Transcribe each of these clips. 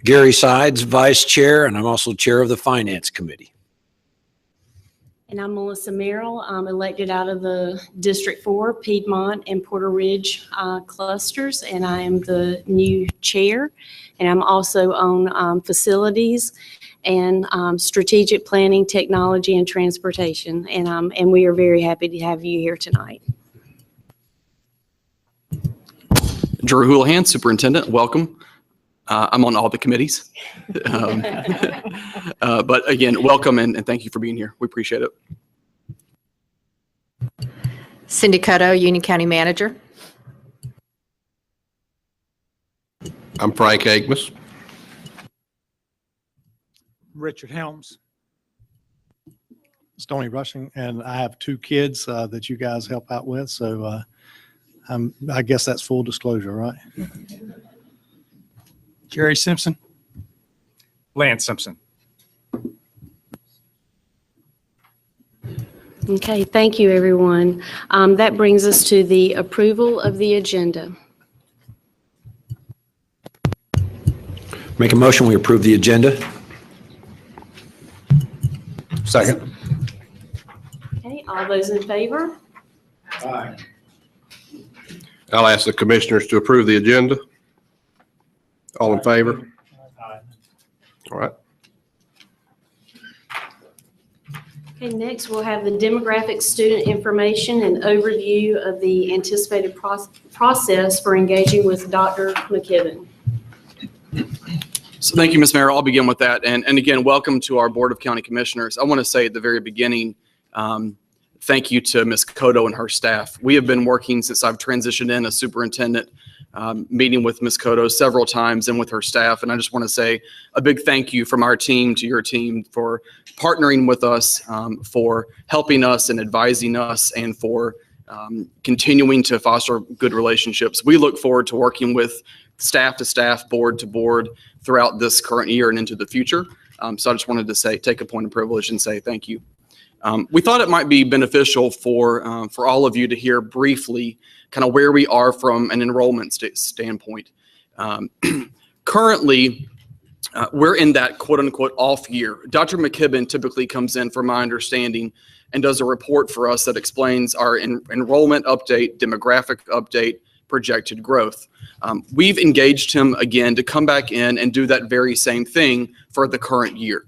Gary Sides, Vice Chair, and I'm also Chair of the Finance Committee. And I'm Melissa Merrill. I'm elected out of the District 4, Piedmont and Porter Ridge clusters, and I am the new chair. And I'm also on facilities and strategic planning, technology, and transportation. And we are very happy to have you here tonight. Drew Houlihan, Superintendent, welcome. I'm on all the committees. But again, welcome and thank you for being here. We appreciate it. Cindy Cutto, Union County Manager. I'm Frank Agmus. Richard Helms. Stoney Rushing, and I have 2 kids that you guys help out with, so I guess that's full disclosure, right? Jerry Simpson. Lance Simpson. Okay, thank you, everyone. That brings us to the approval of the agenda. Make a motion, we approve the agenda. Second. Okay, all those in favor? Aye. I'll ask the commissioners to approve the agenda. All in favor? Aye. All right. Okay, next we'll have the demographic student information and overview of the anticipated process for engaging with Dr. McKibben. So thank you, Ms. Mayor. I'll begin with that. And again, welcome to our Board of County Commissioners. I want to say at the very beginning, thank you to Ms. Cotto and her staff. We have been working since I've transitioned in as superintendent, meeting with Ms. Cotto several times and with her staff. And I just want to say a big thank you from our team to your team for partnering with us, for helping us and advising us, and for continuing to foster good relationships. We look forward to working with staff to staff, board to board throughout this current year and into the future. So I just wanted to say, take a point of privilege and say thank you. We thought it might be beneficial for all of you to hear briefly kind of where we are from an enrollment standpoint. Currently, we're in that quote unquote off year. Dr. McKibben typically comes in, from my understanding, and does a report for us that explains our enrollment update, demographic update, projected growth. We've engaged him again to come back in and do that very same thing for the current year.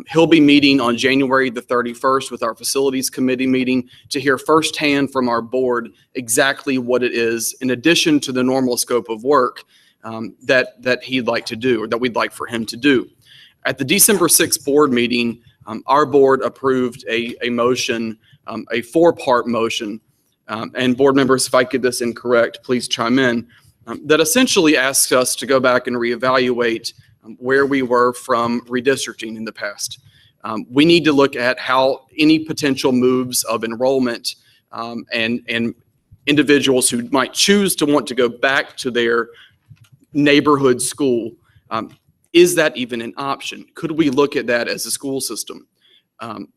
He'll be meeting on January the 31st with our facilities committee meeting to hear firsthand from our board exactly what it is, in addition to the normal scope of work that he'd like to do, or that we'd like for him to do. At the December 6th board meeting, our board approved a motion, a 4-part motion, and board members, if I get this incorrect, please chime in, that essentially asks us to go back and reevaluate where we were from redistricting in the past. We need to look at how any potential moves of enrollment and individuals who might choose to want to go back to their neighborhood school, is that even an option? Could we look at that as a school system?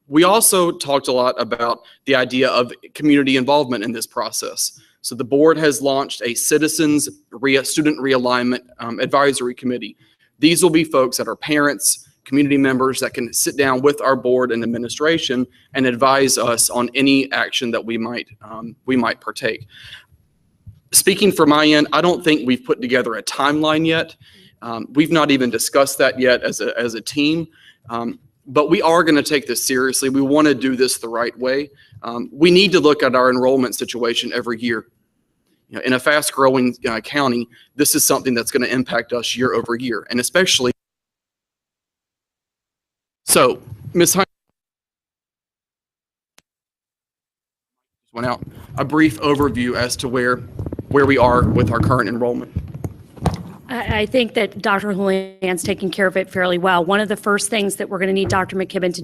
We also talked a lot about the idea of community involvement in this process. So the board has launched a Citizens Student Realignment Advisory Committee. These will be folks that are parents, community members that can sit down with our board and administration and advise us on any action that we might partake. Speaking from my end, I don't think we've put together a timeline yet. We've not even discussed that yet as a team, but we are going to take this seriously. We want to do this the right way. We need to look at our enrollment situation every year. You know, in a fast-growing county, this is something that's going to impact us year over year, and especially. So, Ms. Hunt went out a brief overview as to where we are with our current enrollment. I think that Dr. Houlihan's taking care of it fairly well. One of the first things that we're going to need Dr. McKibben to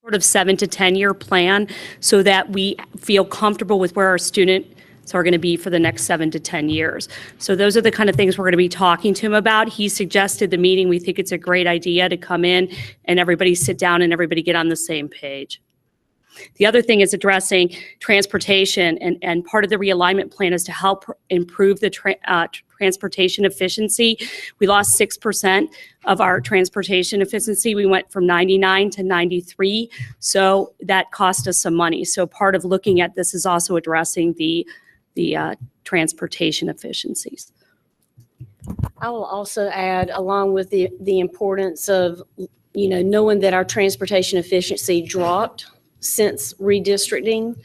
sort of 7 to 10 year plan so that we feel comfortable with where our students are going to be for the next 7 to 10 years. So those are the kind of things we're going to be talking to him about. He suggested the meeting. We think it's a great idea to come in and everybody sit down and everybody get on the same page. The other thing is addressing transportation, and part of the realignment plan is to help improve the transportation efficiency. We lost 6% of our transportation efficiency. We went from 99 to 93, so that cost us some money. So part of looking at this is also addressing the transportation efficiencies. I will also add, along with the importance of, knowing that our transportation efficiency dropped since redistricting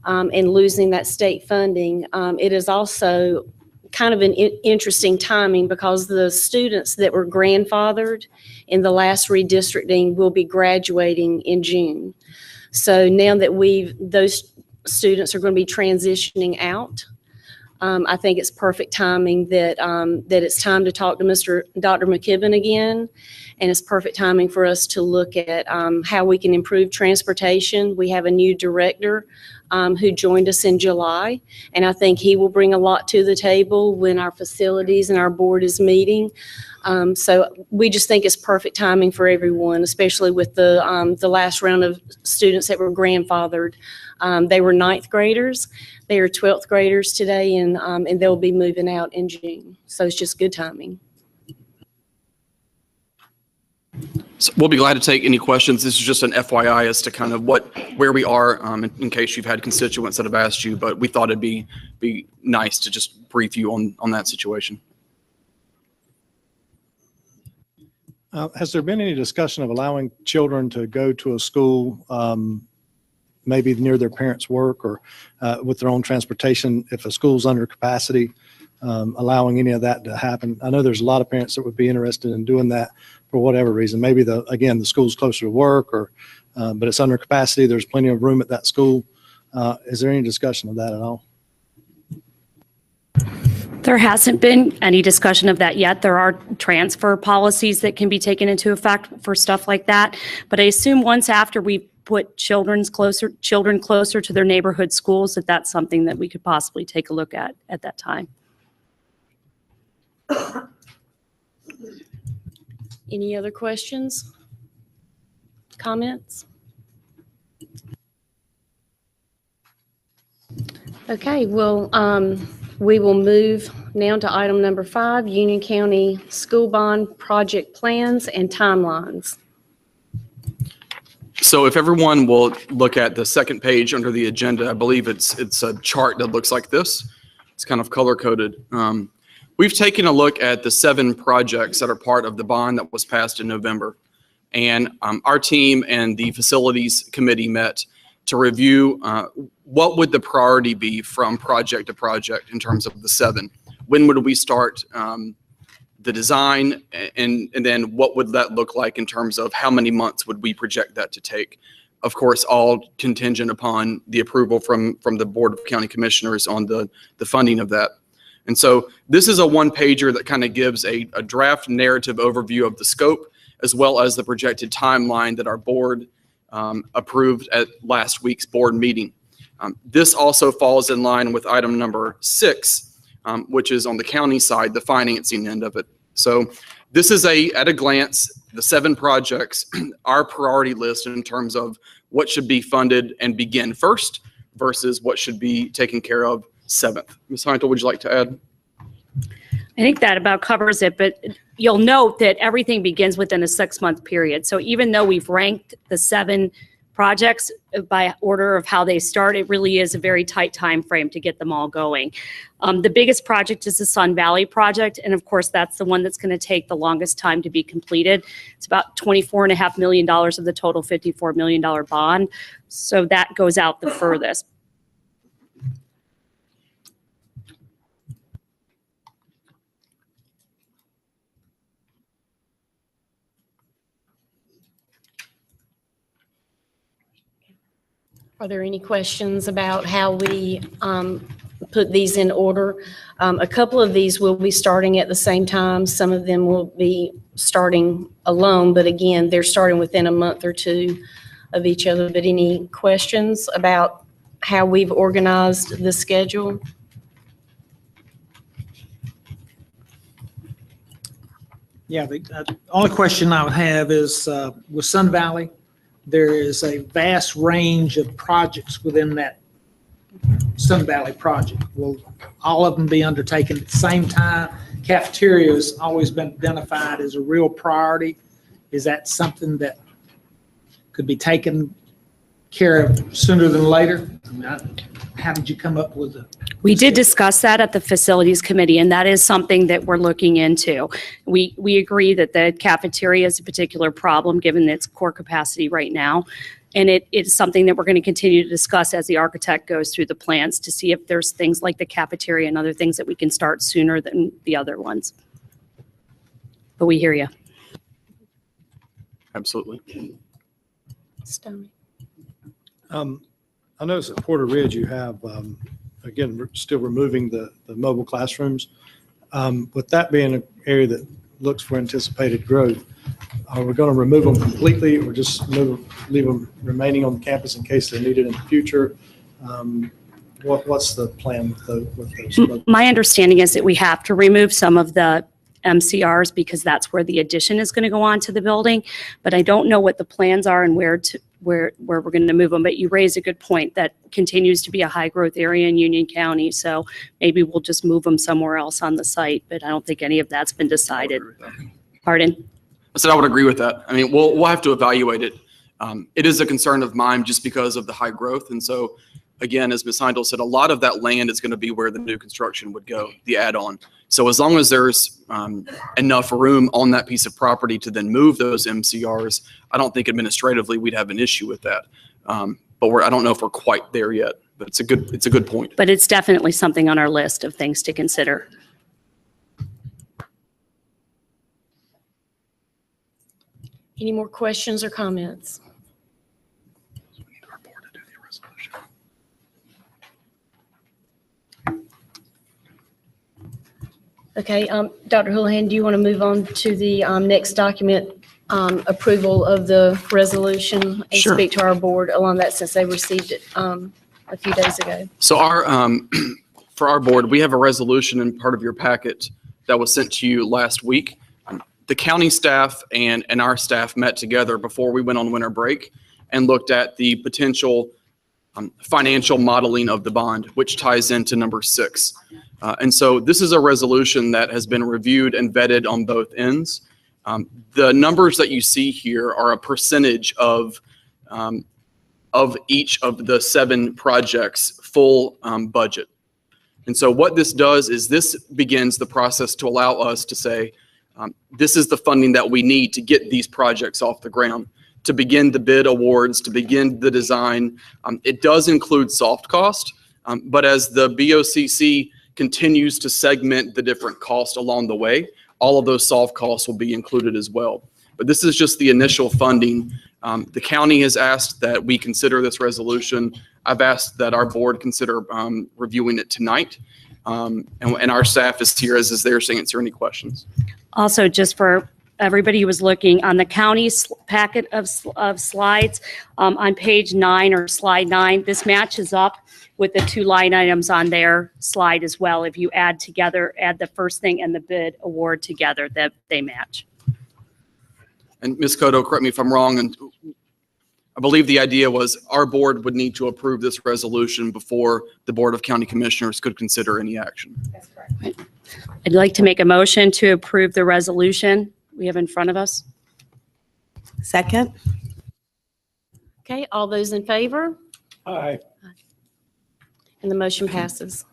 and losing that state funding, it is also kind of an interesting timing because the students that were grandfathered in the last redistricting will be graduating in June. So now that those students are going to be transitioning out, I think it's perfect timing that it's time to talk to Dr. McKibben again, and it's perfect timing for us to look at how we can improve transportation. We have a new director who joined us in July, and I think he will bring a lot to the table when our facilities and our board is meeting. So we just think it's perfect timing for everyone, especially with the last round of students that were grandfathered. They were 9th graders. They are 12th graders today, and they'll be moving out in June. So it's just good timing. So we'll be glad to take any questions. This is just an FYI as to kind of where we are in case you've had constituents that have asked you, but we thought it'd be nice to just brief you on that situation. Has there been any discussion of allowing children to go to a school maybe near their parents' work or with their own transportation if a school's under capacity, allowing any of that to happen? I know there's a lot of parents that would be interested in doing that for whatever reason. Maybe the school's closer to work but it's under capacity. There's plenty of room at that school. Is there any discussion of that at all? There hasn't been any discussion of that yet. There are transfer policies that can be taken into effect for stuff like that. But I assume once after we put children closer to their neighborhood schools, that's something that we could possibly take a look at that time. Any other questions? Comments? Okay, well, we will move now to item number 5, Union County School Bond Project Plans and Timelines. So if everyone will look at the second page under the agenda, I believe it's a chart that looks like this. It's kind of color coded. We've taken a look at the 7 projects that are part of the bond that was passed in November. And our team and the facilities committee met to review what would the priority be from project to project in terms of the 7. When would we start the design, and then what would that look like in terms of how many months would we project that to take? Of course, all contingent upon the approval from the Board of County Commissioners on the funding of that. And so this is a one-pager that kind of gives a draft narrative overview of the scope, as well as the projected timeline that our board approved at last week's board meeting. This also falls in line with item number 6, which is on the county side, the financing end of it. So this is at a glance, the 7 projects, our priority list in terms of what should be funded and begin first versus what should be taken care of 7th. Ms. Heintel, would you like to add? I think that about covers it, but you'll note that everything begins within a 6-month period. So even though we've ranked the 7 projects by order of how they start, it really is a very tight time frame to get them all going. The biggest project is the Sun Valley project, and of course that's the one that's going to take the longest time to be completed. It's about $24.5 million of the total $54 million bond, so that goes out the furthest. Are there any questions about how we put these in order? A couple of these will be starting at the same time. Some of them will be starting alone, but again, they're starting within a month or 2 of each other. But any questions about how we've organized the schedule? Yeah, the only question I would have is with Sun Valley, there is a vast range of projects within that Sun Valley project. Will all of them be undertaken at the same time? Cafeteria has always been identified as a real priority. Is that something that could be taken care of sooner than later? I mean, how did you come up with it? We did discuss that at the facilities committee, and that is something that we're looking into. We agree that the cafeteria is a particular problem given its core capacity right now. And it's something that we're going to continue to discuss as the architect goes through the plans to see if there's things like the cafeteria and other things that we can start sooner than the other ones. But we hear you. Absolutely. Stoney. I noticed at Porter Ridge, you have, again, we're still removing the mobile classrooms. With that being an area that looks for anticipated growth, are we going to remove them completely or just leave them remaining on the campus in case they're needed in the future? What's the plan with those? My understanding is that we have to remove some of the MCRs because that's where the addition is going to go on to the building. But I don't know what the plans are and where we're going to move them. But you raise a good point. That continues to be a high growth area in Union County. So maybe we'll just move them somewhere else on the site. But I don't think any of that's been decided. Pardon? I said I would agree with that. I mean, we'll have to evaluate it. It is a concern of mine just because of the high growth. And so, again, as Ms. Heindel said, a lot of that land is going to be where the new construction would go, the add-on. So as long as there's enough room on that piece of property to then move those MCRs, I don't think administratively we'd have an issue with that. But I don't know if we're quite there yet. But it's a good point. But it's definitely something on our list of things to consider. Any more questions or comments? Okay, Dr. Houlihan, do you want to move on to the next document, approval of the resolution and Sure. speak to our board along that since they received it a few days ago? So for our board, we have a resolution in part of your packet that was sent to you last week. The county staff and our staff met together before we went on winter break and looked at the potential financial modeling of the bond, which ties into number 6. And so this is a resolution that has been reviewed and vetted on both ends. The numbers that you see here are a percentage of each of the 7 projects' full budget. And so what this does is this begins the process to allow us to say, this is the funding that we need to get these projects off the ground, to begin the bid awards, to begin the design. It does include soft cost, but as the BOCC continues to segment the different costs along the way, all of those soft costs will be included as well. But this is just the initial funding. The county has asked that we consider this resolution. I've asked that our board consider reviewing it tonight. And our staff is here as is there to answer any questions. Also, just for everybody who was looking on the county's packet of slides, on page 9 or slide 9, this matches up with the 2 line items on their slide as well. If you add the first thing and the bid award together, that they match. And Ms. Cotto, correct me if I'm wrong, and I believe the idea was our board would need to approve this resolution before the Board of County Commissioners could consider any action. That's correct. I'd like to make a motion to approve the resolution we have in front of us. Second. Okay, all those in favor? Aye. And the motion passes.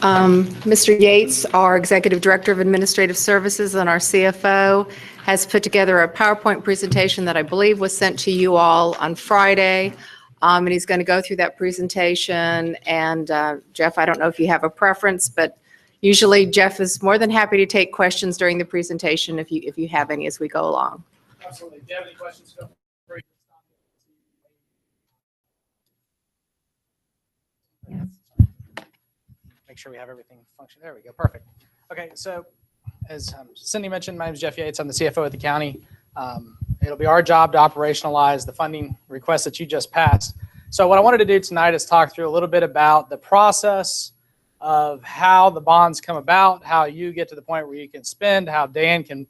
Mr. Yates, our Executive Director of Administrative Services and our CFO, has put together a PowerPoint presentation that I believe was sent to you all on Friday. And he's going to go through that presentation. And Jeff, I don't know if you have a preference, but usually Jeff is more than happy to take questions during the presentation if you have any as we go along. Absolutely. Do you have any questions? Feel free to make sure we have everything function. There we go. Perfect. Okay, so as Cindy mentioned, my name is Jeff Yates. I'm the CFO at the county. It'll be our job to operationalize the funding request that you just passed. So what I wanted to do tonight is talk through a little bit about the process of how the bonds come about, how you get to the point where you can spend, how Dan can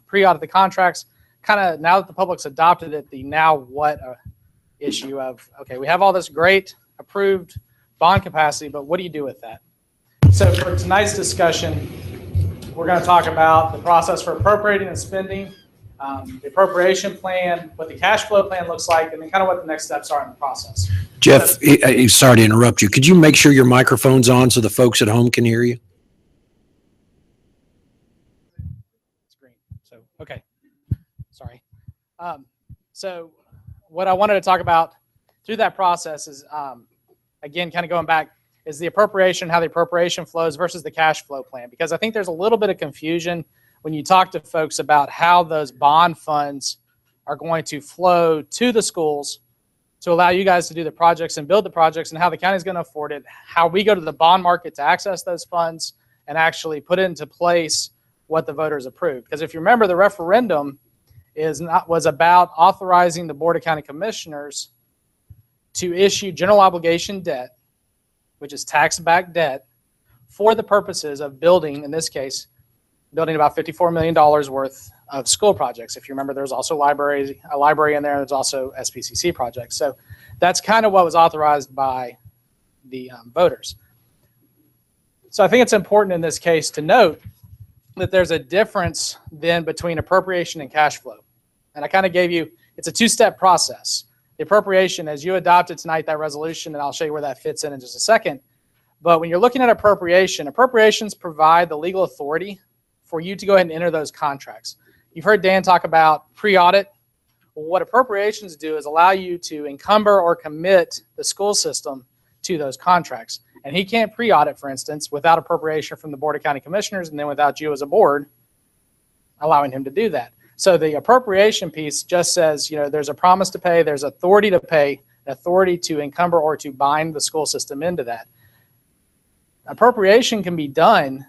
pre-audit the contracts, kind of now that the public's adopted it, the now what issue of, okay, we have all this great approved bond capacity, but what do you do with that? So for tonight's discussion, we're going to talk about the process for appropriating and spending, the appropriation plan, what the cash flow plan looks like, and then kind of what the next steps are in the process. Jeff, sorry to interrupt you. Could you make sure your microphone's on so the folks at home can hear you? Screen. So, okay. Sorry. So what I wanted to talk about through that process is, again, kind of going back, is the appropriation, how the appropriation flows versus the cash flow plan. Because I think there's a little bit of confusion when you talk to folks about how those bond funds are going to flow to the schools to allow you guys to do the projects and build the projects, and how the county is going to afford it, how we go to the bond market to access those funds and actually put into place what the voters approved. Because if you remember, the referendum was about authorizing the Board of County Commissioners to issue general obligation debt, which is tax-backed debt, for the purposes of building, in this case, building about $54 million worth of school projects. If you remember, there's also a library in there, and there's also SPCC projects. So that's kind of what was authorized by the voters. So I think it's important in this case to note that there's a difference then between appropriation and cash flow. And I kind of gave you, it's a two-step process. The appropriation, as you adopted tonight, that resolution, and I'll show you where that fits in just a second. But when you're looking at appropriation, appropriations provide the legal authority for you to go ahead and enter those contracts. You've heard Dan talk about pre-audit. Well, what appropriations do is allow you to encumber or commit the school system to those contracts. And he can't pre-audit, for instance, without appropriation from the Board of County Commissioners, and then without you as a board allowing him to do that. So the appropriation piece just says, you know, there's a promise to pay, there's authority to pay, authority to encumber or to bind the school system into that. Appropriation can be done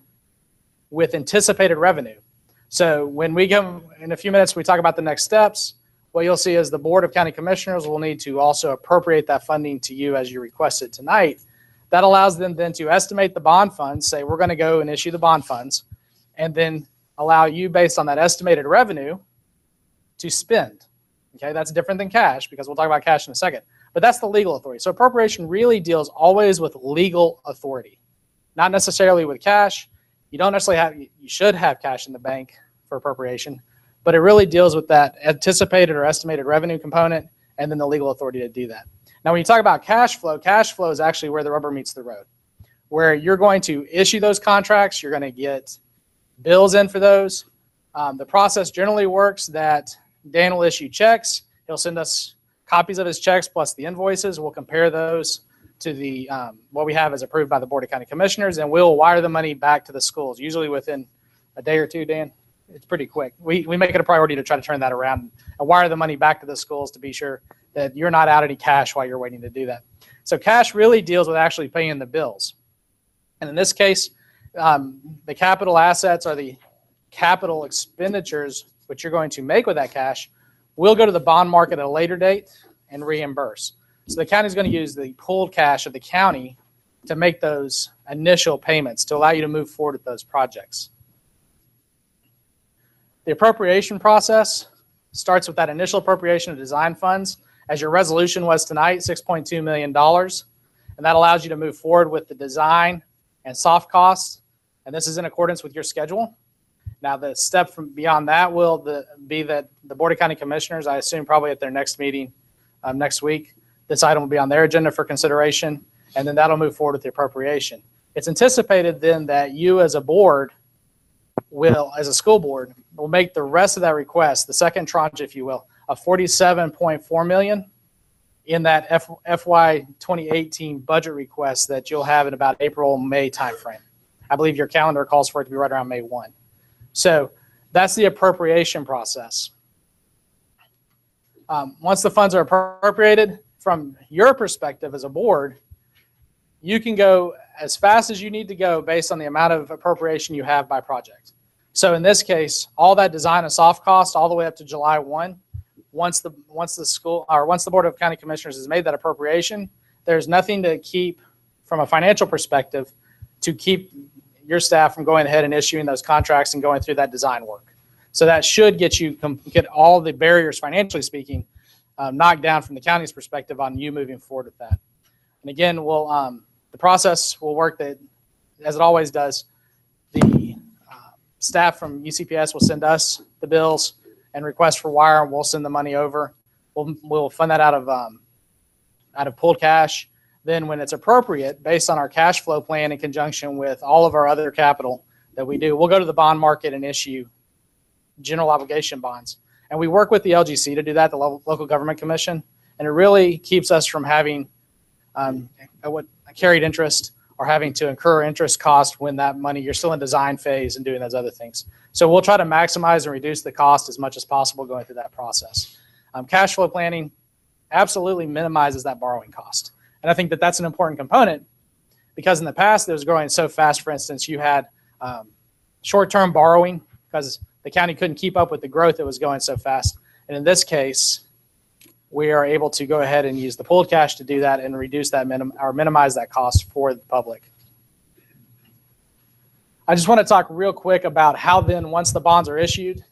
with anticipated revenue. So when we come in a few minutes, we talk about the next steps, what you'll see is the Board of County Commissioners will need to also appropriate that funding to you as you requested tonight. That allows them then to estimate the bond funds, say we're going to go and issue the bond funds, and then allow you, based on that estimated revenue, to spend. Okay, that's different than cash, because we'll talk about cash in a second. But that's the legal authority. So appropriation really deals always with legal authority, not necessarily with cash. You don't necessarily have, you should have cash in the bank for appropriation, but it really deals with that anticipated or estimated revenue component and then the legal authority to do that. Now, when you talk about cash flow is actually where the rubber meets the road, where you're going to issue those contracts, you're going to get bills in for those. The process generally works that Dan will issue checks. He'll send us copies of his checks plus the invoices. We'll compare those to the what we have as approved by the Board of County Commissioners, and we'll wire the money back to the schools, usually within a day or two, Dan. It's pretty quick. We make it a priority to try to turn that around and wire the money back to the schools to be sure that you're not out any cash while you're waiting to do that. So cash really deals with actually paying the bills. And in this case, the capital assets are the capital expenditures which you're going to make with that cash. We'll go to the bond market at a later date and reimburse. So the county is going to use the pooled cash of the county to make those initial payments to allow you to move forward with those projects. The appropriation process starts with that initial appropriation of design funds, as your resolution was tonight, $6.2 million. And that allows you to move forward with the design and soft costs. And this is in accordance with your schedule. Now, the step from beyond that will be that the Board of County Commissioners, I assume probably at their next meeting next week, this item will be on their agenda for consideration, and then that'll move forward with the appropriation. It's anticipated then that you as a board will, as a school board, will make the rest of that request, the second tranche, if you will, of $47.4 million in that FY 2018 budget request that you'll have in about April, May timeframe. I believe your calendar calls for it to be right around May 1. So that's the appropriation process. Once the funds are appropriated, from your perspective as a board, you can go as fast as you need to go based on the amount of appropriation you have by project. So in this case, all that design and soft cost all the way up to July 1, once the Board of County Commissioners has made that appropriation, there's nothing to keep from a financial perspective to keep your staff from going ahead and issuing those contracts and going through that design work. So that should get all the barriers, financially speaking, knocked down from the county's perspective on you moving forward with that. And again, the process will work as it always does. The staff from UCPS will send us the bills and request for wire, and we'll send the money over. We'll fund that out of pooled cash. Then when it's appropriate, based on our cash flow plan in conjunction with all of our other capital that we do, we'll go to the bond market and issue general obligation bonds. And we work with the LGC to do that, the Local Government Commission, and it really keeps us from having what carried interest or having to incur interest cost when that money, you're still in design phase and doing those other things. So we'll try to maximize and reduce the cost as much as possible going through that process. Cash flow planning absolutely minimizes that borrowing cost. And I think that that's an important component because in the past it was growing so fast. For instance, you had short-term borrowing because the county couldn't keep up with the growth that was going so fast. And in this case, we are able to go ahead and use the pooled cash to do that and reduce that or minimize that cost for the public. I just want to talk real quick about how then once the bonds are issued,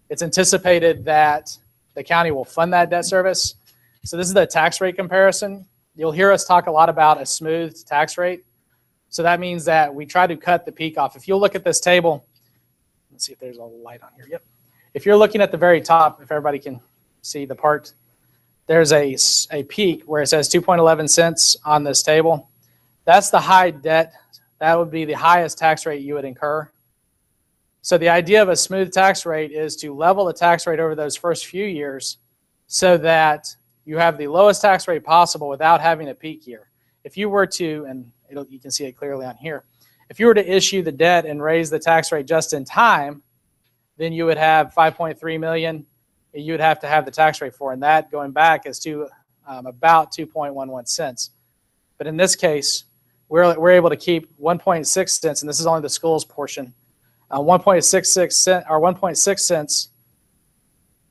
it's anticipated that the county will fund that debt service. So this is the tax rate comparison. You'll hear us talk a lot about a smooth tax rate. So that means that we try to cut the peak off. If you'll look at this table, let's see if there's a light on here. Yep. If you're looking at the very top, if everybody can see the part, there's a peak where it says 2.11 cents on this table. That's the high debt. That would be the highest tax rate you would incur. So the idea of a smooth tax rate is to level the tax rate over those first few years so that you have the lowest tax rate possible without having a peak year. If you were to, and you can see it clearly on here, if you were to issue the debt and raise the tax rate just in time, then you would have 5.3 million you would have to have the tax rate for, and that going back is to about 2.11 cents. But in this case, we're able to keep 1.6 cents, and this is only the schools portion, 1.6 cents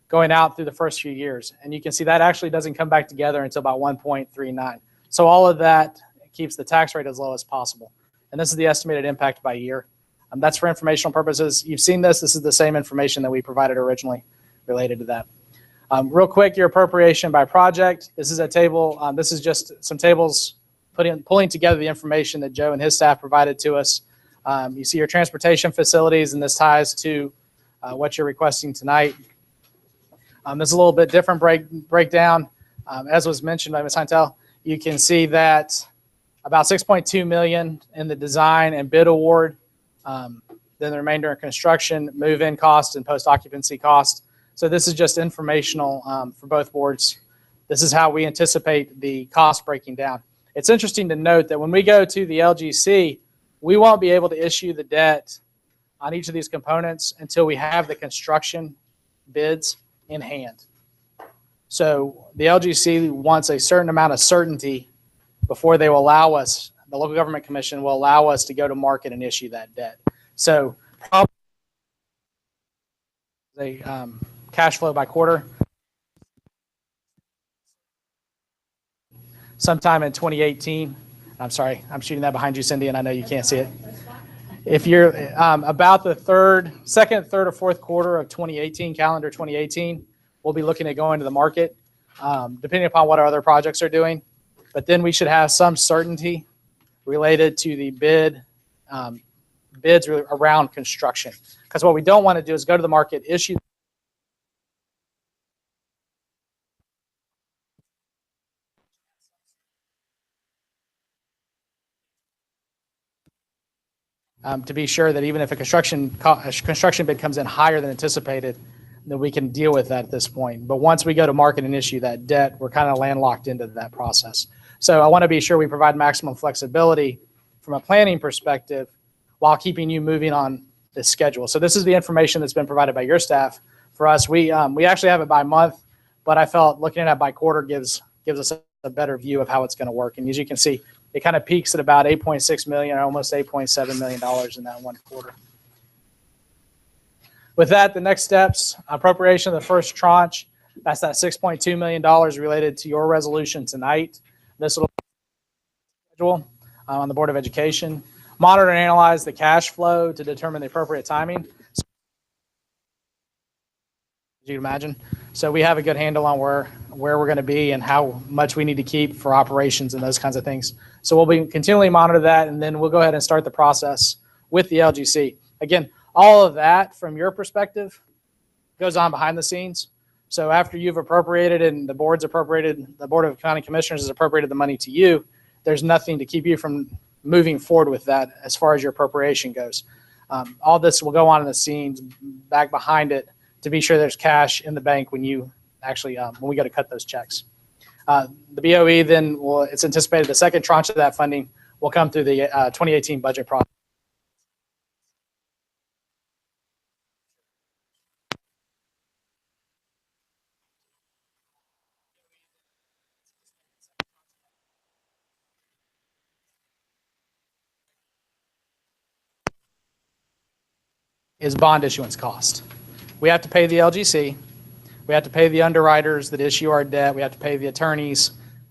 going out through the first few years. And you can see that actually doesn't come back together until about 1.39. So all of that keeps the tax rate as low as possible. And this is the estimated impact by year. That's for informational purposes. You've seen this. This is the same information that we provided originally related to that. Real quick, your appropriation by project. This is a table. This is just some tables pulling together the information that Joe and his staff provided to us. You see your transportation facilities, and this ties to what you're requesting tonight. This is a little bit different breakdown. As was mentioned by Ms. Heintel, you can see that about 6.2 million in the design and bid award, then the remainder in construction, move-in cost, and post-occupancy cost. So this is just informational for both boards. This is how we anticipate the cost breaking down. It's interesting to note that when we go to the LGC, we won't be able to issue the debt on each of these components until we have the construction bids in hand. So the LGC wants a certain amount of certainty before they will allow us, the Local Government Commission will allow us to go to market and issue that debt. So probably a cash flow by quarter. Sometime in 2018. I'm sorry, I'm shooting that behind you, Cindy, and I know you can't see it. If you're about the second, third, or fourth quarter of 2018, calendar 2018, we'll be looking at going to the market, depending upon what our other projects are doing. But then we should have some certainty related to the bids around construction. Because what we don't want to do is go to the market, issue to be sure that even if a construction bid comes in higher than anticipated, then we can deal with that at this point. But once we go to market and issue that debt, we're kind of landlocked into that process. So I want to be sure we provide maximum flexibility from a planning perspective while keeping you moving on the schedule. So this is the information that's been provided by your staff. For us, we actually have it by month, but I felt looking at it by quarter gives us a better view of how it's going to work. And as you can see, it kind of peaks at about 8.6 million, or almost $8.7 million in that one quarter. With that, the next steps, appropriation of the first tranche, that's that $6.2 million related to your resolution tonight. This will schedule on the Board of Education. Monitor and analyze the cash flow to determine the appropriate timing. as you'd imagine. So we have a good handle on where we're going to be and how much we need to keep for operations and those kinds of things. So we'll be continually monitor that, and then we'll go ahead and start the process with the LGC. Again, all of that from your perspective goes on behind the scenes. So after you've appropriated and the board of county commissioners has appropriated the money to you, there's nothing to keep you from moving forward with that as far as your appropriation goes. All this will go on in the scenes back behind it to be sure there's cash in the bank when you actually, when we go to cut those checks. The BOE then it's anticipated the second tranche of that funding will come through the 2018 budget process. Is bond issuance cost. We have to pay the LGC. We have to pay the underwriters that issue our debt. We have to pay the attorneys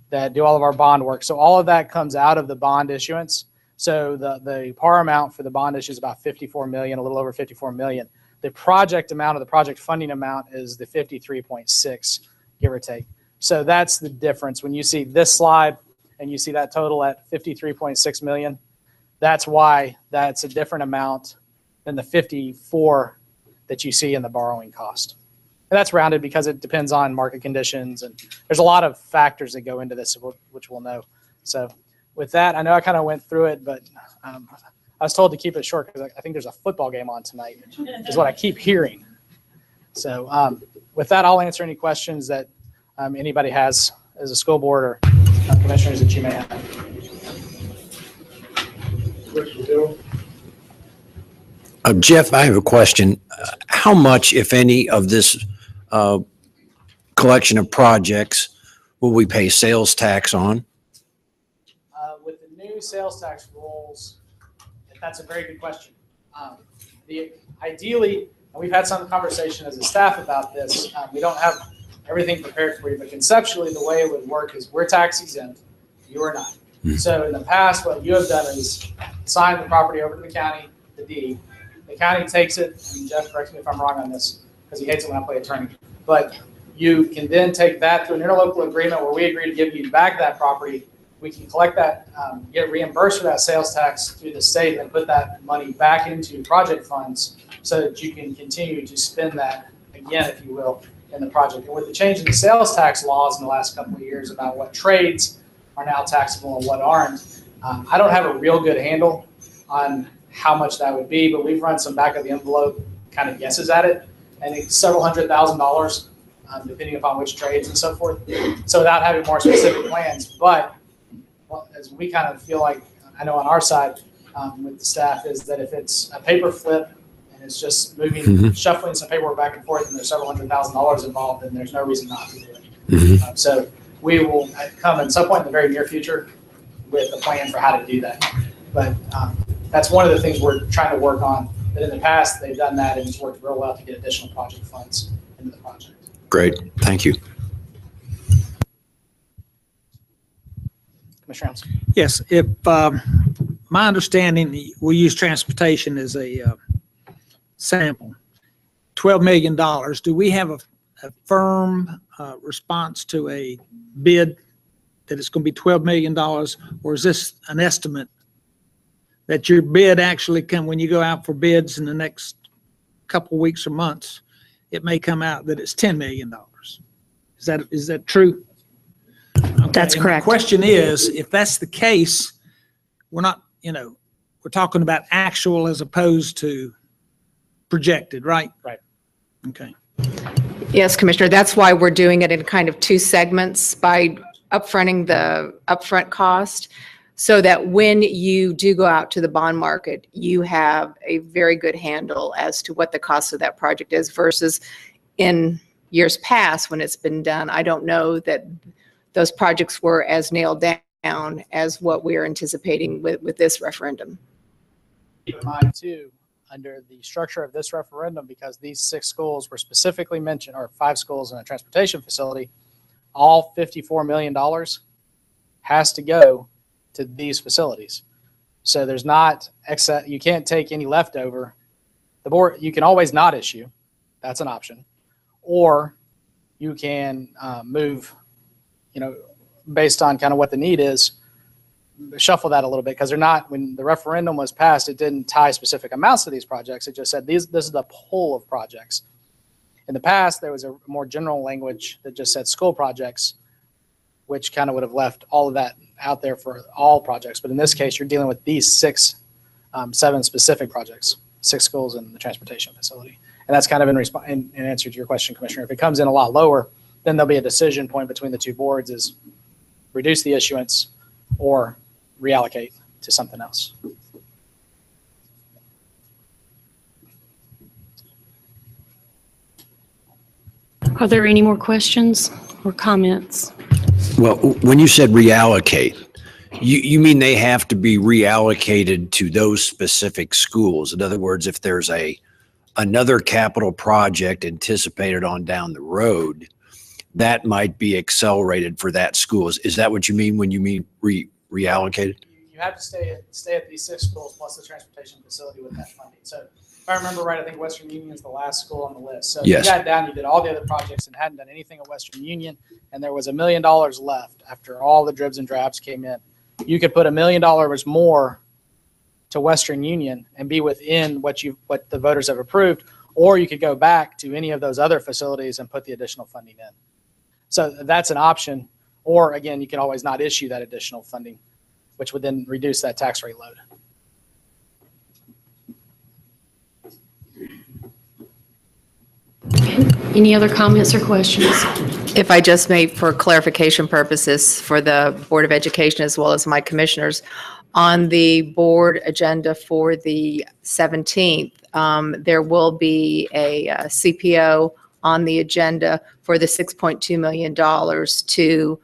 that do all of our bond work. So all of that comes out of the bond issuance. So the par amount for the bond issue is about 54 million, a little over 54 million. The project amount of the project funding amount is the 53.6, give or take. So that's the difference. When you see this slide and you see that total at 53.6 million, that's why that's a different amount than the 54 that you see in the borrowing cost. And that's rounded because it depends on market conditions, and there's a lot of factors that go into this, which we'll know. So with that, I know I kind of went through it, but I was told to keep it short because I think there's a football game on tonight, is what I keep hearing. So with that, I'll answer any questions that anybody has as a school board or commissioners that you may have. Jeff, I have a question. How much, if any, of this collection of projects will we pay sales tax on? With the new sales tax rules, that's a very good question. Ideally, and we've had some conversation as a staff about this, we don't have everything prepared for you, but conceptually the way it would work is we're tax exempt, you are not. So in the past, what you have done is sign the property over to the county, the deed. The county takes it, and Jeff, correct me if I'm wrong on this, because he hates it when I play attorney, but you can then take that to an interlocal agreement where we agree to give you back that property. We can collect that, get reimbursed for that sales tax through the state, and put that money back into project funds so that you can continue to spend that again, if you will, in the project. And with the change in the sales tax laws in the last couple of years about what trades are now taxable and what aren't, I don't have a real good handle on how much that would be, but we've run some back of the envelope kind of guesses at it, and it's several $100,000, depending upon which trades and so forth. So without having more specific plans, but as we kind of feel like, I know on our side with the staff, is that if it's a paper flip and it's just moving, shuffling some paperwork back and forth, and there's several $100,000 involved, then there's no reason not to do it. So we will come at some point in the very near future with a plan for how to do that. But that's one of the things we're trying to work on. But in the past, they've done that, and it's worked real well to get additional project funds into the project. Great, thank you. Commissioner Helms. Yes, if my understanding, we use transportation as a sample. $12 million. Do we have a firm response to a bid that it's going to be $12 million, or is this an estimate that your bid actually come when you go out for bids in the next couple of weeks or months? It may come out that it's $10 million. Is that true? Okay. That's And correct. the question is, if that's the case, we're not, we're talking about actual as opposed to projected, right? Right. Okay. Yes, Commissioner, that's why we're doing it in kind of two segments by upfronting the upfront cost, so that when you do go out to the bond market, you have a very good handle as to what the cost of that project is versus in years past when it's been done. I don't know that those projects were as nailed down as what we're anticipating with this referendum. Keep in mind too, under the structure of this referendum, because these 6 schools were specifically mentioned, or 5 schools in a transportation facility, all $54 million has to go to these facilities. So there's not excess, you can't take any leftover. The board, you can always not issue, that's an option. or you can move, based on kind of what the need is, shuffle that a little bit, because they're not, when the referendum was passed, it didn't tie specific amounts to these projects. It just said this is the pool of projects. In the past, there was a more general language that just said school projects, which kind of would have left all of that out there for all projects. But in this case, you're dealing with these 7 specific projects, 6 schools and the transportation facility. And that's kind of in answer to your question, Commissioner. If it comes in a lot lower, then there'll be a decision point between the two boards, is reduce the issuance or reallocate to something else. Are there any more questions or comments? Well, when you said reallocate, you mean they have to be reallocated to those specific schools? In other words, if there's another capital project anticipated on down the road, that might be accelerated for that school. Is that what you mean when you mean reallocated? You have to stay at these 6 schools plus the transportation facility with that funding. So if I remember right, I think Western Union is the last school on the list. So Yes. you got down, you did all the other projects and hadn't done anything at Western Union, and there was $1 million left after all the dribs and drabs came in. You could put $1 million more to Western Union and be within what the voters have approved, or you could go back to any of those other facilities and put the additional funding in. So that's an option. Or again, you can always not issue that additional funding, which would then reduce that tax rate load. Any other comments or questions? If I just may, for clarification purposes for the Board of Education as well as my commissioners, on the board agenda for the 17th, there will be a CPO on the agenda for the $6.2 million to,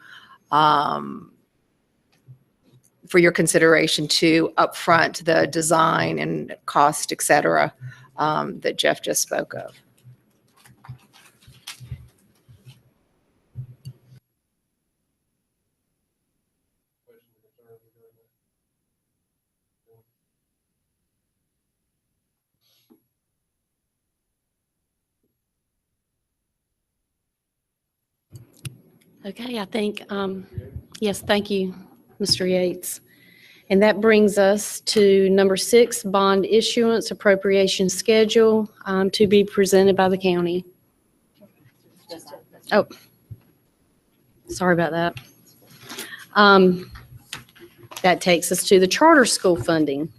for your consideration to upfront the design and cost, et cetera, that Jeff just spoke of. Okay, I think, yes, thank you, Mr. Yates. And that brings us to number 6, bond issuance appropriation schedule to be presented by the county. Oh, sorry about that. That takes us to the charter school funding.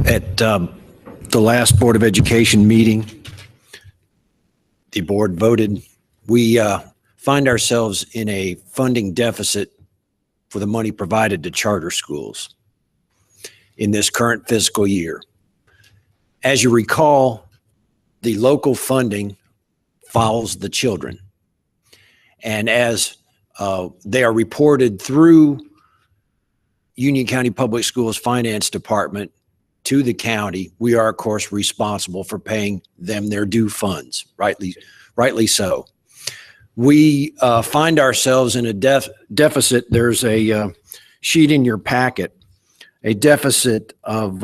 At the last Board of Education meeting, the board voted, we find ourselves in a funding deficit for the money provided to charter schools in this current fiscal year. As you recall, the local funding follows the children. And as they are reported through Union County Public Schools Finance Department to the county, we are, of course, responsible for paying them their due funds, rightly so. We find ourselves in a deficit. There's a sheet in your packet, a deficit of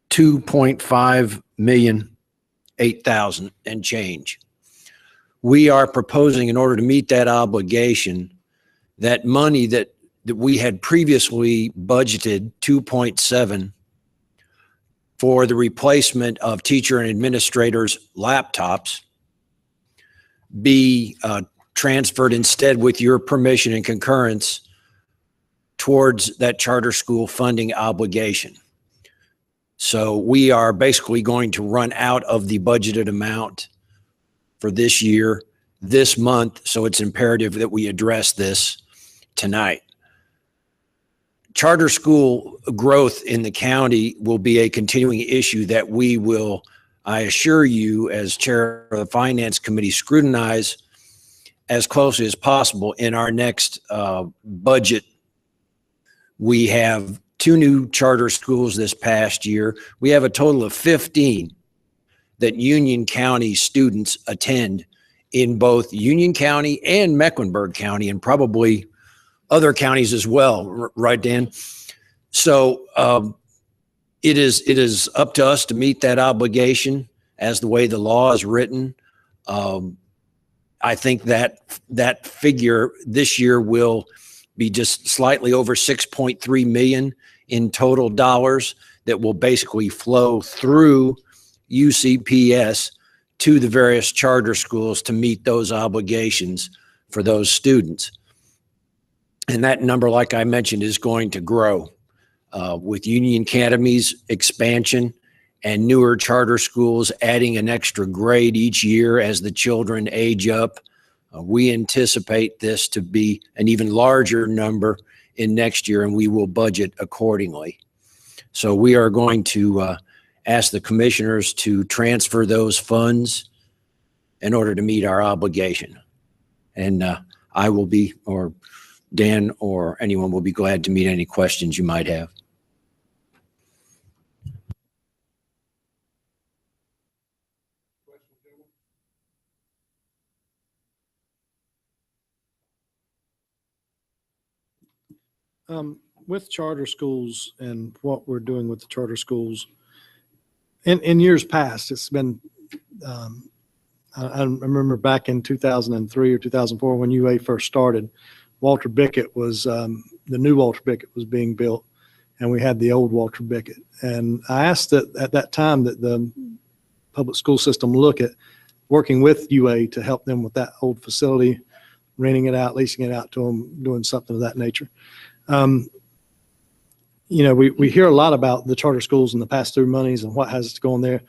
$2.5 million, 8,000 and change. We are proposing, in order to meet that obligation, that money that we had previously budgeted 2.7 for the replacement of teacher and administrators' laptops be transferred instead, with your permission and concurrence, towards that charter school funding obligation. So we are basically going to run out of the budgeted amount for this year, this month, so it's imperative that we address this tonight. Charter school growth in the county will be a continuing issue that we will, I assure you, as chair of the Finance Committee, scrutinize as closely as possible in our next budget. We have 2 new charter schools this past year. We have a total of 15 that Union County students attend in both Union County and Mecklenburg County, and probably other counties as well, right, Dan? So it is up to us to meet that obligation as the way the law is written. I think that figure this year will be just slightly over 6.3 million in total dollars that will basically flow through UCPS to the various charter schools to meet those obligations for those students. And that number, like I mentioned, is going to grow with Union Academy's expansion and newer charter schools adding an extra grade each year as the children age up. We anticipate this to be an even larger number in next year, and we will budget accordingly. So we are going to ask the commissioners to transfer those funds in order to meet our obligation. And I will be, or Dan or anyone will be glad to meet any questions you might have. With charter schools and what we're doing with the charter schools, in years past, it's been, I remember back in 2003 or 2004 when UA first started, Walter Bickett was, the new Walter Bickett was being built, and we had the old Walter Bickett. And I asked that at that time that the public school system look at working with UA to help them with that old facility, renting it out, leasing it out to them, doing something of that nature. You know, we hear a lot about the charter schools and the pass-through monies and what has to go on there.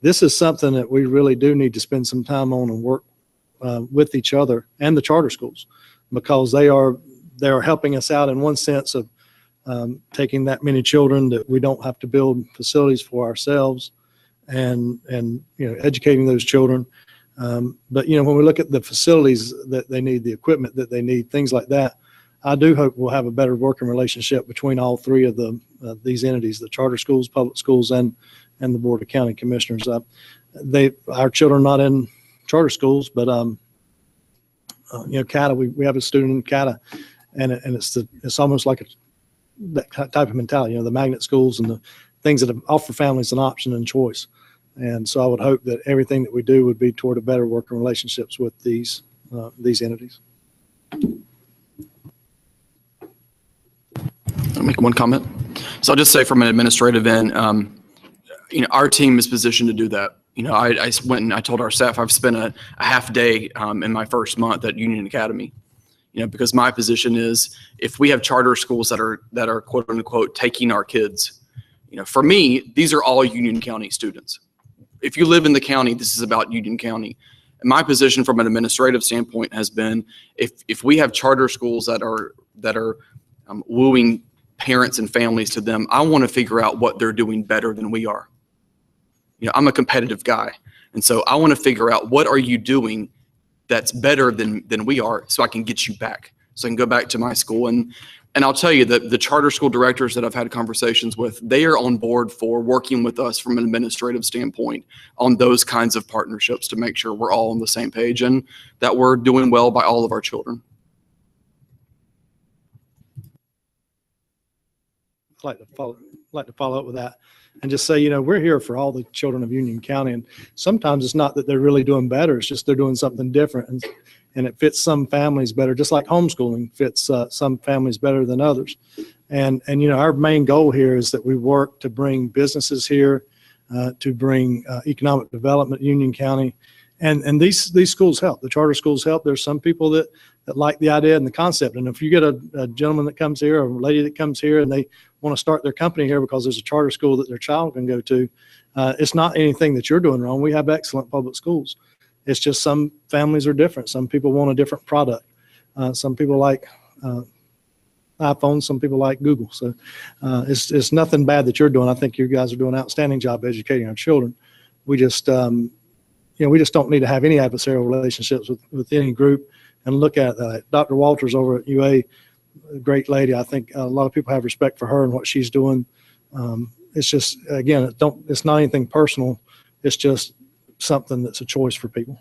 This is something that we really do need to spend some time on and work with each other and the charter schools, because they are helping us out in one sense of taking that many children that we don't have to build facilities for ourselves, and you know, educating those children. But you know, when we look at the facilities that they need, the equipment that they need, things like that, I do hope we'll have a better working relationship between all three of these entities: the charter schools, public schools, and the Board of County Commissioners. Our children are not in charter schools, but you know, CATA, we have a student in CATA, and it's almost like that type of mentality, you know, the magnet schools and the things that offer families an option and choice. And so I would hope that everything that we do would be toward a better working relationships with these entities. I'll make one comment. So I'll just say from an administrative end, you know, our team is positioned to do that. You know, I went and I told our staff I've spent a half day in my first month at Union Academy, you know, because my position is if we have charter schools that are quote unquote taking our kids, you know, for me, these are all Union County students. If you live in the county, this is about Union County. And my position from an administrative standpoint has been if we have charter schools that are wooing parents and families to them, I want to figure out what they're doing better than we are. You know, I'm a competitive guy. And so I want to figure out what are you doing that's better than we are, so I can get you back. So I can go back to my school. And I'll tell you that the charter school directors that I've had conversations with, they are on board for working with us from an administrative standpoint on those kinds of partnerships to make sure we're all on the same page and that we're doing well by all of our children. I'd like to follow up with that and just say, you know, we're here for all the children of Union County, and sometimes it's not that they're really doing better, it's just they're doing something different, and it fits some families better, just like homeschooling fits some families better than others. And you know, our main goal here is that we work to bring businesses here, to bring economic development in Union County, and these schools help. The charter schools help. There's some people that like the idea and the concept, and if you get a gentleman that comes here or a lady that comes here and they want to start their company here because there's a charter school that their child can go to, it's not anything that you're doing wrong. We have excellent public schools. It's just some families are different. Some people want a different product. Some people like iPhones. Some people like Google. So it's nothing bad that you're doing. I think you guys are doing an outstanding job educating our children. We just, you know, we just don't need to have any adversarial relationships with any group. And look at Dr. Walters over at UA, a great lady. I think a lot of people have respect for her and what she's doing. It's just, again, it's not anything personal. It's just something that's a choice for people.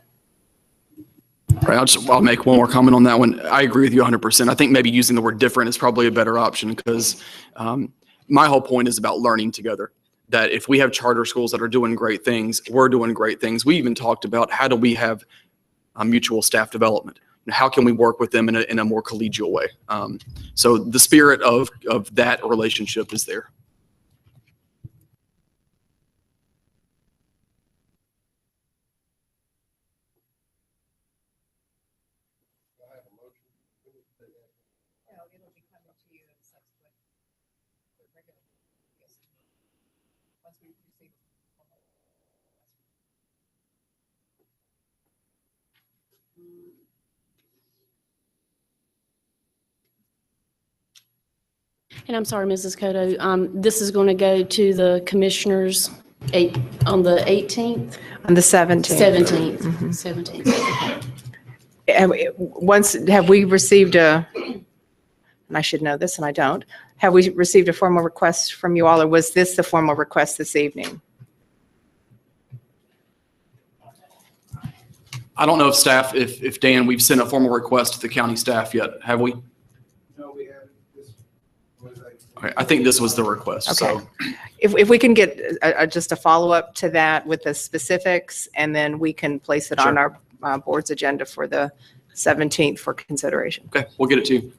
Right. I'll make one more comment on that one. I agree with you 100%. I think maybe using the word different is probably a better option because my whole point is about learning together. That if we have charter schools that are doing great things, we're doing great things. We even talked about how do we have mutual staff development? How can we work with them in a more collegial way? So the spirit of that relationship is there. And I'm sorry, Mrs. Cotto, this is going to go to the commissioners on the 18th? On the 17th. 17th. Mhm. 17th. Okay. Have we received and I should know this and I don't, have we received a formal request from you all, or was this the formal request this evening? I don't know if staff, if Dan, we've sent a formal request to the county staff yet, have we? No, we haven't. Okay, I think this was the request, so. Okay. If we can get just a follow-up to that with the specifics, and then we can place it on Sure. our board's agenda for the 17th for consideration. Okay, we'll get it to you.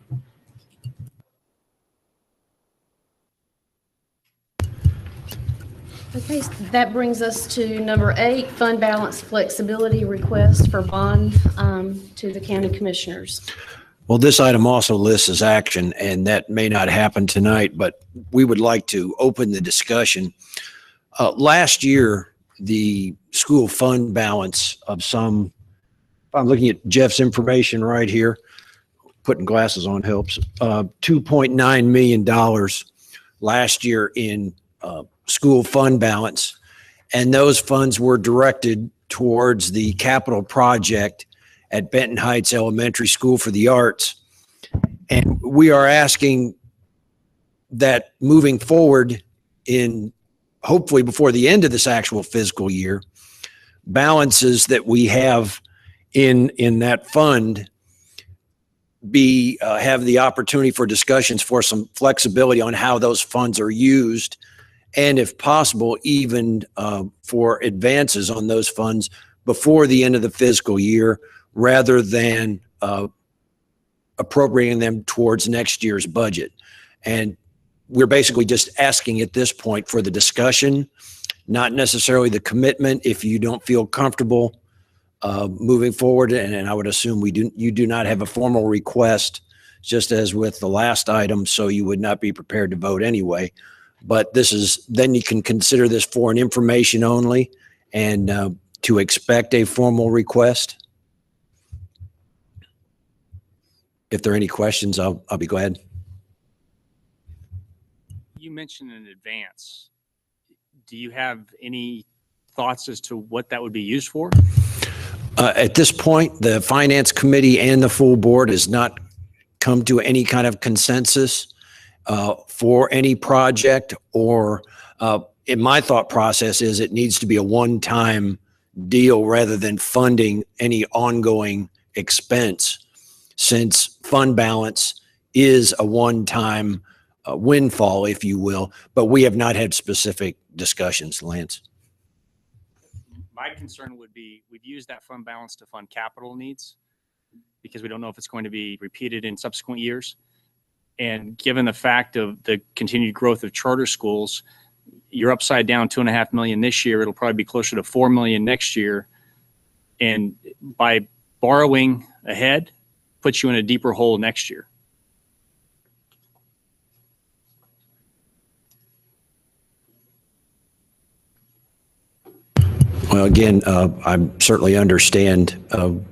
Okay, so that brings us to number 8, fund balance flexibility request for bond to the county commissioners. Well, this item also lists as action, and that may not happen tonight, but we would like to open the discussion. Last year, the school fund balance of some, I'm looking at Jeff's information right here, putting glasses on helps, $2.9 million last year in school fund balance. And those funds were directed towards the capital project at Benton Heights Elementary School for the Arts. And we are asking that moving forward in hopefully before the end of this actual fiscal year, balances that we have in that fund be have the opportunity for discussions for some flexibility on how those funds are used, and if possible, even for advances on those funds before the end of the fiscal year, rather than appropriating them towards next year's budget. And we're basically just asking at this point for the discussion, not necessarily the commitment. If you don't feel comfortable moving forward, and I would assume you do not have a formal request, just as with the last item, so you would not be prepared to vote anyway. But this is, then you can consider this for an information only, and to expect a formal request. If there are any questions, I'll be glad. You mentioned in advance. Do you have any thoughts as to what that would be used for? At this point, the Finance Committee and the full board has not come to any kind of consensus for any project, or in my thought process is it needs to be a one-time deal rather than funding any ongoing expense, since fund balance is a one-time windfall, if you will, but we have not had specific discussions, Lance. My concern would be we've used that fund balance to fund capital needs because we don't know if it's going to be repeated in subsequent years. And given the fact of the continued growth of charter schools, you're upside down $2.5 million this year. It'll probably be closer to $4 million next year. And by borrowing ahead, puts you in a deeper hole next year. Well, again, I certainly understand the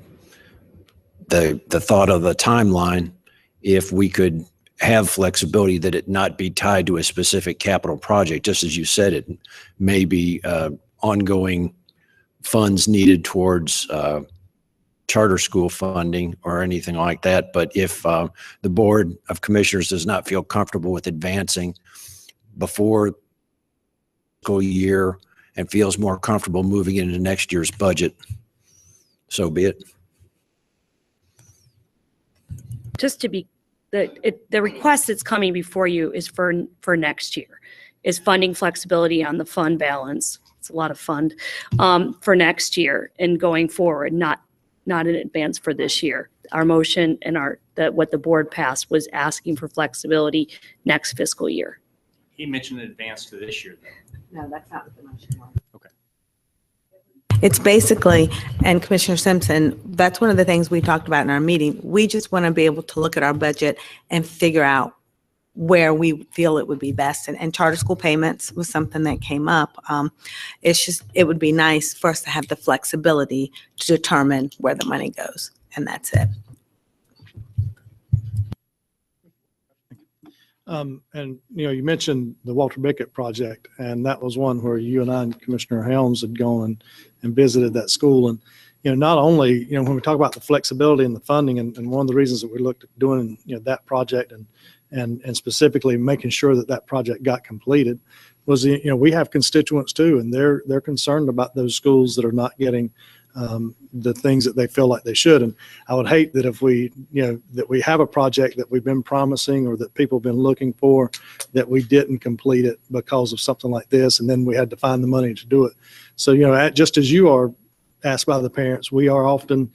thought of the timeline. If we could have flexibility that it not be tied to a specific capital project, just as you said, it may be ongoing funds needed towards charter school funding or anything like that. But if the Board of Commissioners does not feel comfortable with advancing before school year and feels more comfortable moving into next year's budget, so be it. Just to be the request that's coming before you is for next year, is funding flexibility on the fund balance. It's a lot of fund for next year and going forward, not in advance for this year. Our motion and what the board passed was asking for flexibility next fiscal year. He mentioned an advance to this year, though. No, that's not what the motion was. It's basically, and Commissioner Simpson, that's one of the things we talked about in our meeting. We just want to be able to look at our budget and figure out where we feel it would be best. And charter school payments was something that came up. It's just, it would be nice for us to have the flexibility to determine where the money goes. And that's it. And, you mentioned the Walter Bickett project, and that was one where you and I and Commissioner Helms had gone and visited that school. And, not only, when we talk about the flexibility and the funding, and one of the reasons that we looked at doing, that project and specifically making sure that that project got completed was, we have constituents too, and they're concerned about those schools that are not getting the things that they feel like they should. And I would hate that if we, that we have a project that we've been promising or that people have been looking for, that we didn't complete it because of something like this, and then we had to find the money to do it. So, just as you are asked by the parents, we are often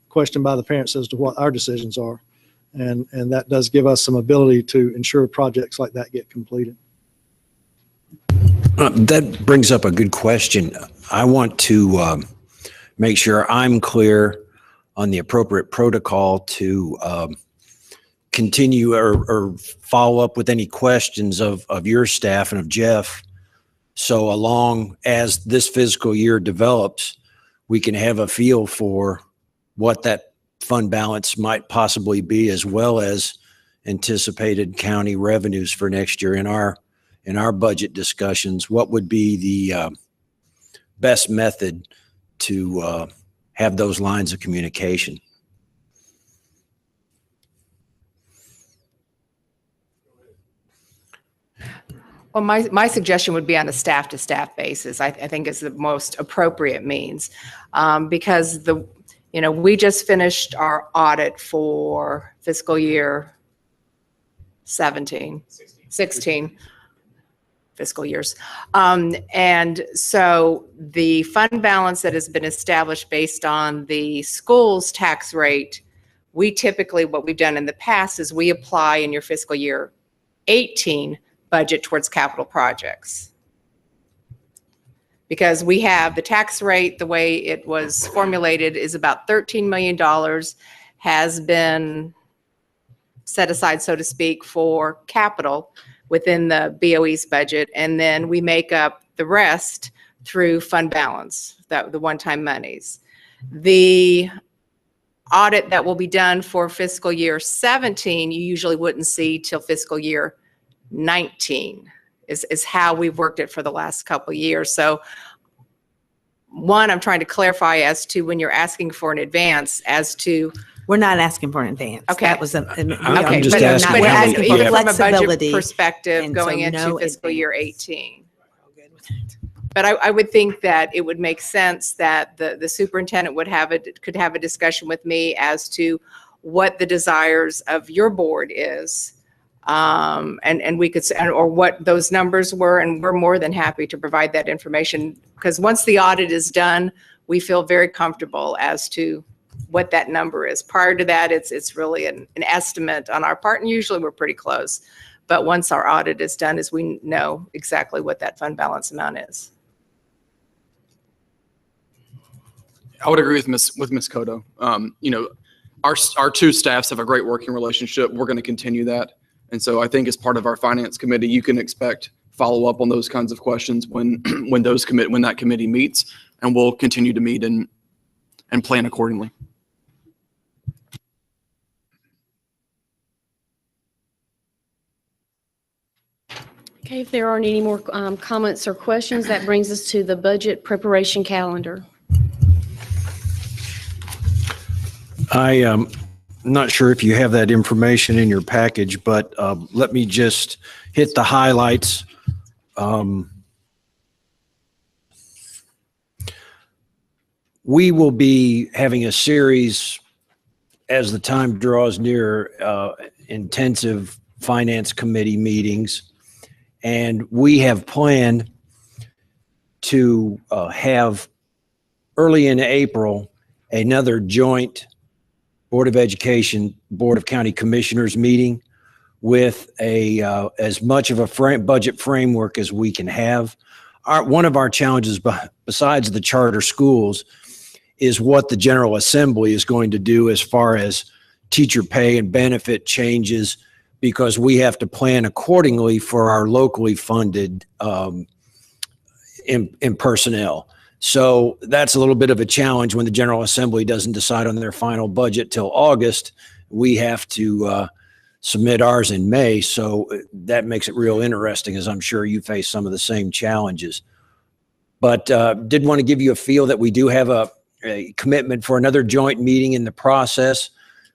questioned by the parents as to what our decisions are. And that does give us some ability to ensure projects like that get completed. That brings up a good question. I want to make sure I'm clear on the appropriate protocol to continue or follow up with any questions of your staff and of Jeff. So along as this fiscal year develops, we can have a feel for what that fund balance might possibly be, as well as anticipated county revenues for next year. In our budget discussions, what would be the best method to have those lines of communication? Well, my suggestion would be on a staff-to-staff basis. I think is the most appropriate means, because we just finished our audit for fiscal year 16 fiscal years. And so the fund balance that has been established based on the school's tax rate, we typically, what we've done in the past is we apply in your fiscal year 18 budget towards capital projects. Because we have the tax rate, the way it was formulated is about $13 million has been set aside, so to speak, for capital within the BOE's budget. And then we make up the rest through fund balance, the one-time monies. The audit that will be done for fiscal year 17, you usually wouldn't see till fiscal year 19 is how we've worked it for the last couple of years. So one, I'm trying to clarify as to when you're asking for an advance as to. We're not asking for an advance. Okay. That was I'm Okay, just but asking we're how asking many- for even from a budget flexibility, perspective and going so into no fiscal year advance. 18. But I would think that it would make sense that the superintendent could have a discussion with me as to what the desires of your board is. And we could, or what those numbers were, and we're more than happy to provide that information, because once the audit is done, we feel very comfortable as to what that number is. Prior to that, it's really an estimate on our part, and usually we're pretty close. But once our audit is done, is we know exactly what that fund balance amount is. I would agree with Ms. Cotto. Our two staffs have a great working relationship. We're going to continue that. And so I think as part of our finance committee, you can expect follow up on those kinds of questions when that committee meets, and we'll continue to meet and plan accordingly. Okay, if there aren't any more comments or questions, that brings us to the budget preparation calendar. I'm not sure if you have that information in your package, but let me just hit the highlights. We will be having a series as the time draws near intensive finance committee meetings. And we have planned to have early in April another joint Board of Education, Board of County Commissioners meeting with as much of a budget framework as we can have. One of our challenges, besides the charter schools, is what the General Assembly is going to do as far as teacher pay and benefit changes, because we have to plan accordingly for our locally funded in personnel. So that's a little bit of a challenge when the General Assembly doesn't decide on their final budget till August. We have to submit ours in May. So that makes it real interesting, as I'm sure you face some of the same challenges. But did want to give you a feel that we do have a commitment for another joint meeting in the process.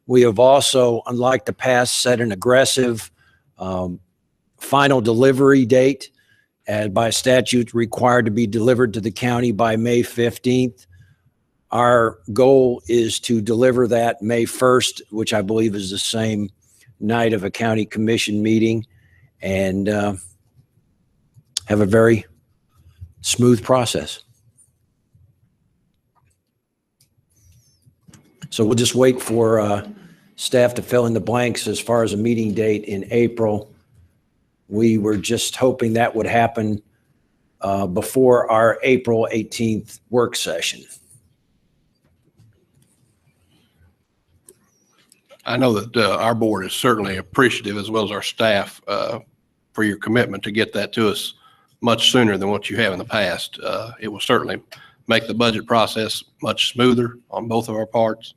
We have also, unlike the past, set an aggressive final delivery date, and by statute required to be delivered to the county by May 15th. Our goal is to deliver that May 1st, which I believe is the same night of a county commission meeting, and have a very smooth process. So we'll just wait for staff to fill in the blanks as far as a meeting date in April. We were just hoping that would happen before our April 18th work session. I know that our board is certainly appreciative, as well as our staff, for your commitment to get that to us much sooner than what you have in the past. It will certainly make the budget process much smoother on both of our parts.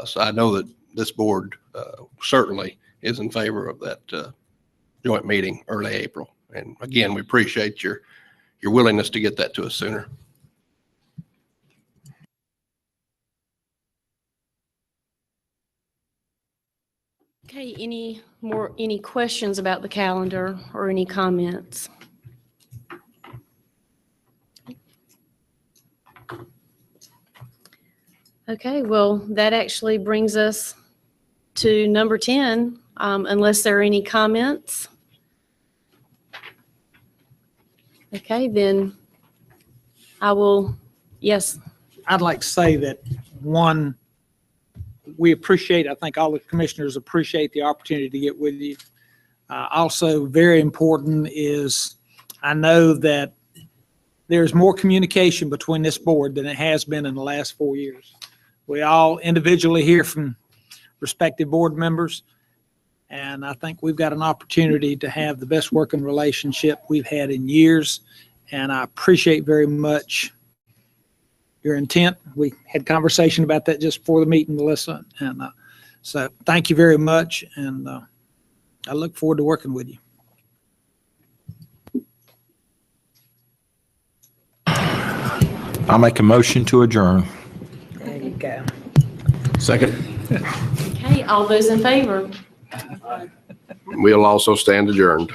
So I know that this board certainly is in favor of that joint meeting early April. And again, we appreciate your willingness to get that to us sooner. Okay, any questions about the calendar or any comments? Okay, well, that actually brings us to number 10, unless there are any comments. Okay, then I will, yes. I'd like to say that, one, we appreciate, I think all the commissioners appreciate the opportunity to get with you. Also, very important is, I know that there's more communication between this board than it has been in the last 4 years. We all individually hear from respective board members, and I think we've got an opportunity to have the best working relationship we've had in years, and I appreciate very much your intent. We had conversation about that just before the meeting, Melissa, and so thank you very much, and I look forward to working with you. I'll make a motion to adjourn. There you go. Second. Okay, all those in favor? We'll also stand adjourned.